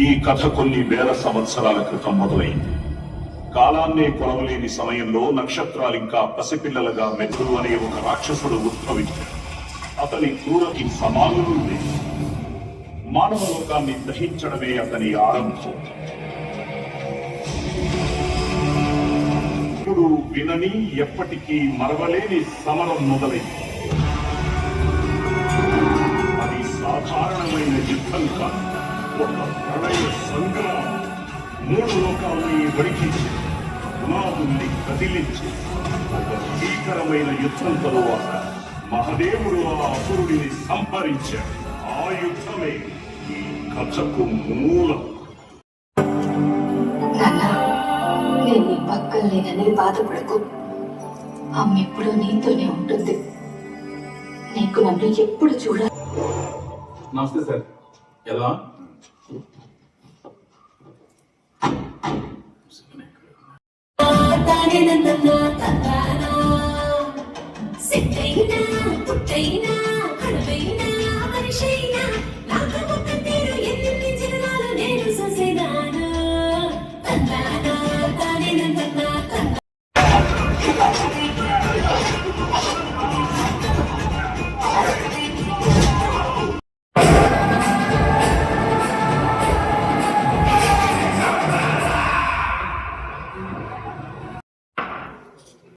ఈ కథ కొన్ని వేల సంవత్సరాల క్రితం మొదలైంది. కాలాన్నే కొలవలేని సమయంలో నక్షత్రాలింకా పసిపిల్లలుగా మెతుడు అనే ఒక రాక్షసుడు ఉద్భవించాడు. అతని క్రూరకి సమానులు లేదు. మానవ లోకాన్ని దహించడమే అతని ఆరంభం. ఇప్పుడు వినని ఎప్పటికీ మరవలేని సమరం మొదలైంది. అది సాధారణమైన యుద్ధం కాదు, ఒక ప్రళయ సంగ్రామం. మూడు లోకాలని వణికించి పునాదుల్ని కదిలించి ఒక భీకరమైన యుద్ధం తరువాత మహదేవుడు ఆ అసురుడిని సంహరించాడు. ఆ యుద్ధమే ఈ కథకు మూలం. నేను నీ పక్కన లేనని బాధపడకు. అమ్మ ఎప్పుడూ నీతోనే ఉంటుంది. నీకు నన్ను ఎప్పుడు చూడాలి. నమస్తే సార్, ఎలా సెట్ అయినా పుట్టైనా